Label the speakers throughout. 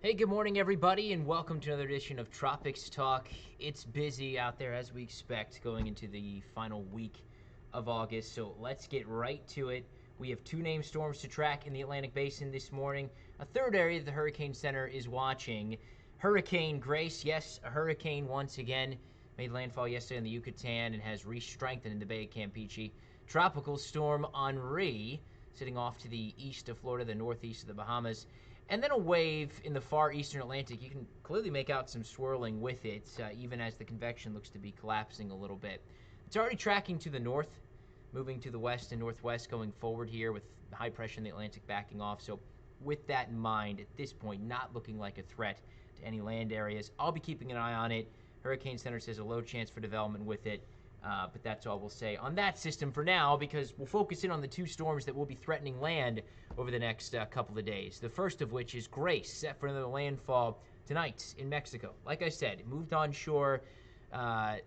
Speaker 1: Hey, good morning, everybody, and welcome to another edition of Tropics Talk. It's busy out there, as we expect, going into the final week of August, so let's get right to it. We have two named storms to track in the Atlantic Basin this morning. A third area that the Hurricane Center is watching. Hurricane Grace, yes, a hurricane once again, made landfall yesterday in the Yucatan and has re-strengthened in the Bay of Campeche. Tropical storm Henri, sitting off to the east of Florida, the northeast of the Bahamas. And then a wave in the far eastern Atlantic. You can clearly make out some swirling with it, even as the convection looks to be collapsing a little bit. It's already tracking to the north, moving to the west and northwest going forward here with high pressure in the Atlantic backing off. So with that in mind, at this point, not looking like a threat to any land areas. I'll be keeping an eye on it. Hurricane Center says a low chance for development with it. But that's all we'll say on that system for now, because we'll focus in on the two storms that will be threatening land over the next couple of days. The first of which is Grace, set for another landfall tonight in Mexico. Like I said, it moved onshore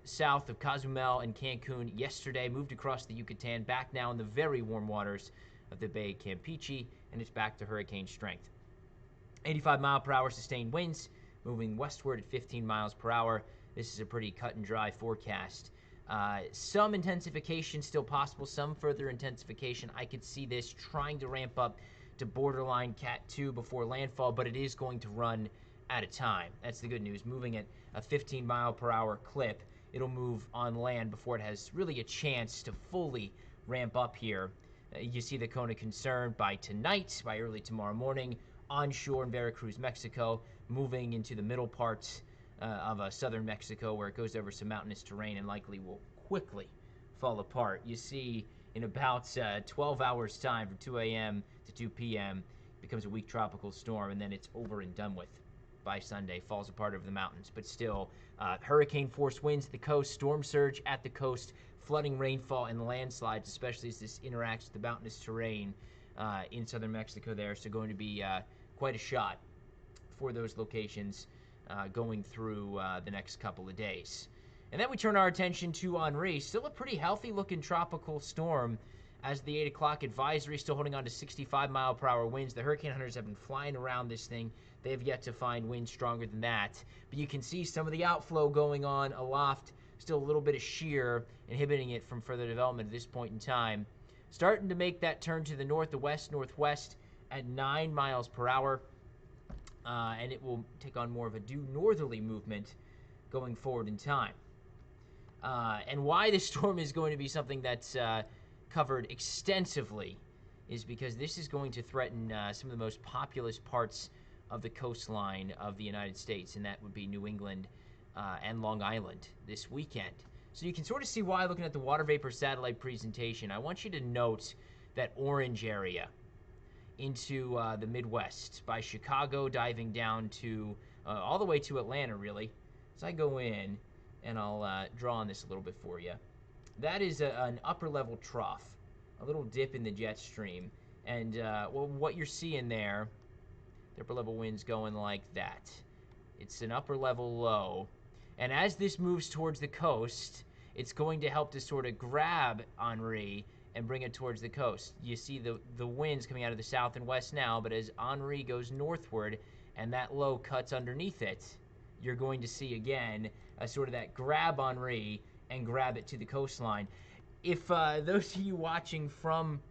Speaker 1: south of Cozumel and Cancun yesterday, moved across the Yucatan, back now in the very warm waters of the Bay of Campeche, and it's back to hurricane strength. 85-mile-per-hour sustained winds, moving westward at 15 miles per hour. This is a pretty cut and dry forecast. Some intensification still possible, some further intensification. I could see this trying to ramp up to borderline Cat 2 before landfall, but it is going to run at a time. That's the good news. Moving at a 15-mile-per-hour clip, it'll move on land before it has really a chance to fully ramp up here. You see the cone of concern by tonight, by early tomorrow morning, onshore in Veracruz, Mexico, moving into the middle parts of southern Mexico, where it goes over some mountainous terrain and likely will quickly fall apart. You see in about 12 hours time, from 2 a.m. to 2 p.m., becomes a weak tropical storm, and then it's over and done with by Sunday, falls apart over the mountains. But still, hurricane force winds at the coast, storm surge at the coast, flooding, rainfall, and landslides, especially as this interacts with the mountainous terrain in southern Mexico there. So going to be quite a shot for those locations going through the next couple of days. And then we turn our attention to Henri, still a pretty healthy-looking tropical storm, as the 8 o'clock advisory still holding on to 65-mile-per-hour winds. The hurricane hunters have been flying around this thing. They have yet to find winds stronger than that. But you can see some of the outflow going on aloft, still a little bit of shear, inhibiting it from further development at this point in time. Starting to make that turn to the north, the west, northwest at 9 miles per hour. And it will take on more of a due northerly movement going forward in time. And why this storm is going to be something that's covered extensively is because this is going to threaten some of the most populous parts of the coastline of the United States, and that would be New England and Long Island this weekend. So you can sort of see why, looking at the water vapor satellite presentation. I want you to note that orange area into the Midwest, by Chicago, diving down to all the way to Atlanta, really. So I go in, and I'll draw on this a little bit for you. That is an upper-level trough, a little dip in the jet stream. And well, what you're seeing there, the upper-level wind's going like that. It's an upper-level low. And as this moves towards the coast, it's going to help to sort of grab Henri and bring it towards the coast. You see the winds coming out of the south and west now, but as Henri goes northward and that low cuts underneath it, you're going to see again sort of that grab Henri and grab it to the coastline. If those of you watching from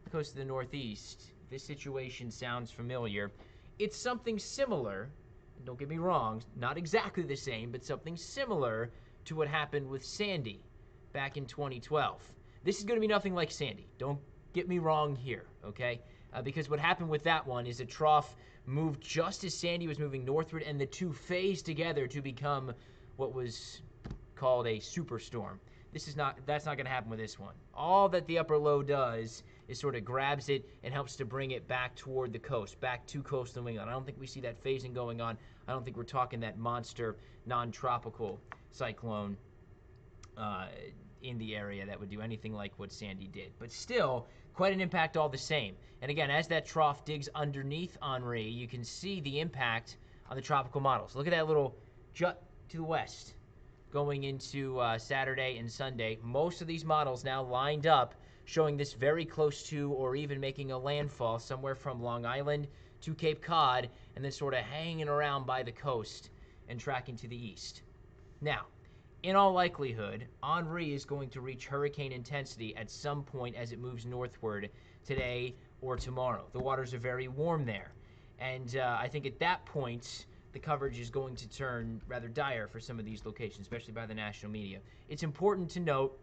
Speaker 1: the coast of the Northeast, this situation sounds familiar, it's something similar, don't get me wrong, not exactly the same, but something similar to what happened with Sandy back in 2012. This is going to be nothing like Sandy. Don't get me wrong here, okay? Because what happened with that one is a trough moved just as Sandy was moving northward, and the two phased together to become what was called a superstorm. That's not going to happen with this one. All that the upper low does is sort of grabs it and helps to bring it back toward the coast, back to coastal New England. I don't think we see that phasing going on. I don't think we're talking that monster non-tropical cyclone in the area that would do anything like what Sandy did. But still, quite an impact all the same. And again, as that trough digs underneath Henri, you can see the impact on the tropical models. Look at that little jut to the west going into Saturday and Sunday. Most of these models now lined up showing this very close to or even making a landfall somewhere from Long Island to Cape Cod, and then sort of hanging around by the coast and tracking to the east. Now, in all likelihood, Henri is going to reach hurricane intensity at some point as it moves northward today or tomorrow. The waters are very warm there. And I think at that point, the coverage is going to turn rather dire for some of these locations, especially by the national media. It's important to note,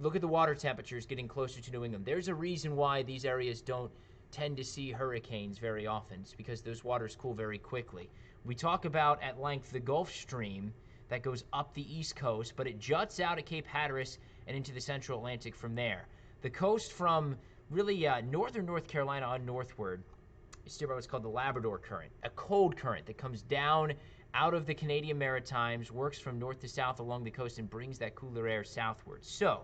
Speaker 1: look at the water temperatures getting closer to New England. There's a reason why these areas don't tend to see hurricanes very often. It's because those waters cool very quickly. We talk about at length the Gulf Stream that goes up the East Coast, but it juts out at Cape Hatteras and into the central Atlantic from there. The coast from really northern North Carolina on northward is steered by what's called the Labrador Current, a cold current that comes down out of the Canadian Maritimes, works from north to south along the coast, and brings that cooler air southward. So,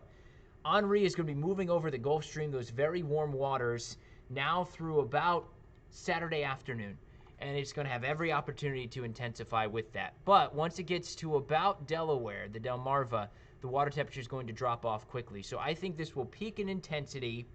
Speaker 1: Henri is going to be moving over the Gulf Stream, those very warm waters, now through about Saturday afternoon. And it's going to have every opportunity to intensify with that. But once it gets to about Delaware, the Delmarva, the water temperature is going to drop off quickly. So I think this will peak in intensity,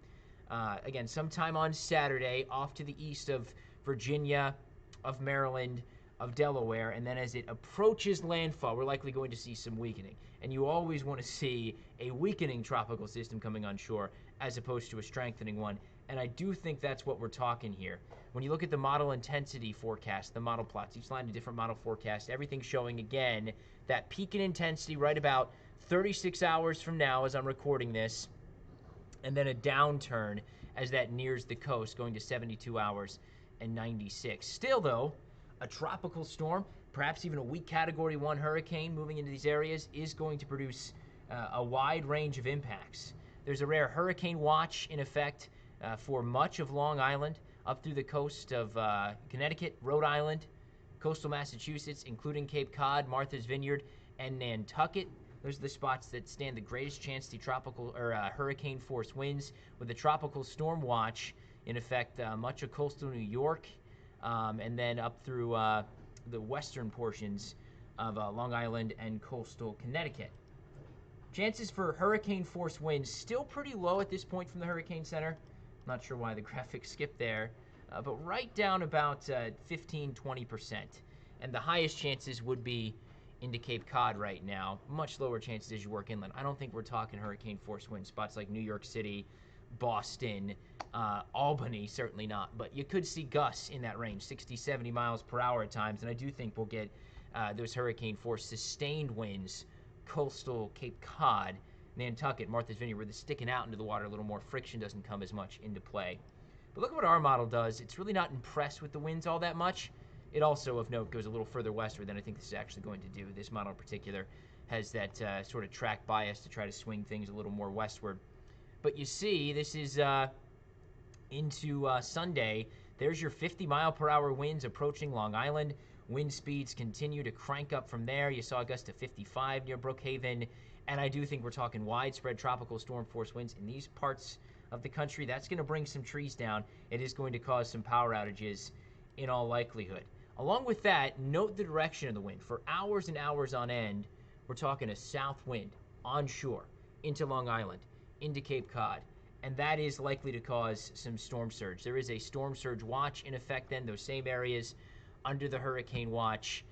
Speaker 1: again, sometime on Saturday, off to the east of Virginia, of Maryland, of Delaware. And then as it approaches landfall, we're likely going to see some weakening. And you always want to see a weakening tropical system coming on shore as opposed to a strengthening one. And I do think that's what we're talking here. When you look at the model intensity forecast, the model plots, each line a different model forecast, everything's showing, again, that peak in intensity right about 36 hours from now as I'm recording this, and then a downturn as that nears the coast, going to 72 hours and 96. Still, though, a tropical storm, perhaps even a weak Category 1 hurricane moving into these areas, is going to produce a wide range of impacts. There's a rare hurricane watch in effect for much of Long Island, up through the coast of Connecticut, Rhode Island, coastal Massachusetts, including Cape Cod, Martha's Vineyard, and Nantucket. Those are the spots that stand the greatest chance to tropical or hurricane force winds, with the tropical storm watch in effect much of coastal New York, and then up through the western portions of Long Island and coastal Connecticut. Chances for hurricane force winds still pretty low at this point from the Hurricane Center. Not sure why the graphic skipped there, but right down about 15-20%. And the highest chances would be into Cape Cod right now. Much lower chances as you work inland. I don't think we're talking hurricane force wind spots like New York City, Boston, Albany, certainly not. But you could see gusts in that range, 60, 70 miles per hour at times. And I do think we'll get those hurricane force sustained winds, coastal Cape Cod, Nantucket, Martha's Vineyard, where they're sticking out into the water a little more. Friction doesn't come as much into play. But look at what our model does. It's really not impressed with the winds all that much. It also, of note, goes a little further westward than I think this is actually going to do. This model in particular has that sort of track bias to try to swing things a little more westward. But you see, this is into Sunday. There's your 50-mile-per-hour winds approaching Long Island. Wind speeds continue to crank up from there. You saw gusts to 55 near Brookhaven. And I do think we're talking widespread tropical storm force winds in these parts of the country. That's going to bring some trees down. It is going to cause some power outages in all likelihood. Along with that, note the direction of the wind. For hours and hours on end, we're talking a south wind onshore into Long Island, into Cape Cod. And that is likely to cause some storm surge. There is a storm surge watch in effect then, those same areas under the hurricane watch.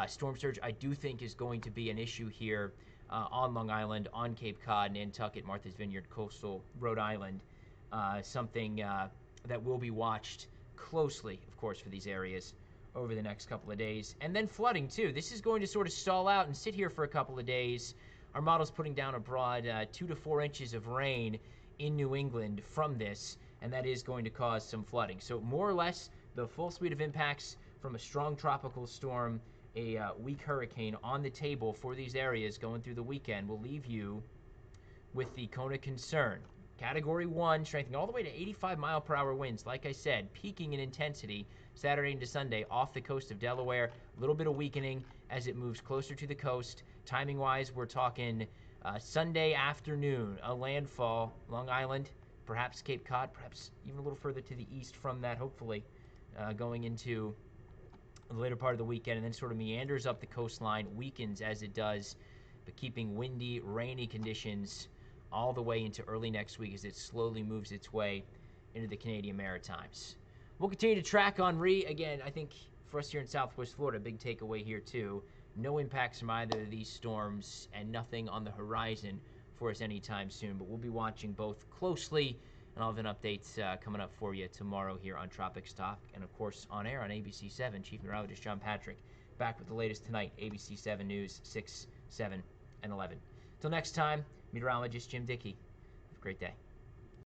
Speaker 1: Storm surge, I do think, is going to be an issue here on Long Island, on Cape Cod, Nantucket, Martha's Vineyard, coastal Rhode Island. Something that will be watched closely, of course, for these areas over the next couple of days. And then flooding, too. This is going to sort of stall out and sit here for a couple of days. Our model's putting down a broad 2 to 4 inches of rain in New England from this, and that is going to cause some flooding. So more or less, the full suite of impacts from a strong tropical storm, a weak hurricane on the table for these areas going through the weekend will leave you with the cone of concern. Category 1, strengthening all the way to 85-mile-per-hour winds, like I said, peaking in intensity Saturday into Sunday off the coast of Delaware. A little bit of weakening as it moves closer to the coast. Timing-wise, we're talking Sunday afternoon, a landfall, Long Island, perhaps Cape Cod, perhaps even a little further to the east from that, hopefully, going into the later part of the weekend, and then sort of meanders up the coastline, weakens as it does, but keeping windy, rainy conditions all the way into early next week as it slowly moves its way into the Canadian Maritimes. We'll continue to track Henri. Again, I think for us here in Southwest Florida, big takeaway here too. No impacts from either of these storms and nothing on the horizon for us anytime soon. But we'll be watching both closely, and I'll have an update coming up for you tomorrow here on Tropics Talk, and of course on air on ABC 7. Chief Meteorologist John Patrick back with the latest tonight, ABC 7 News 6, 7, and 11. Till next time, meteorologist Jim Dickey. Have a great day.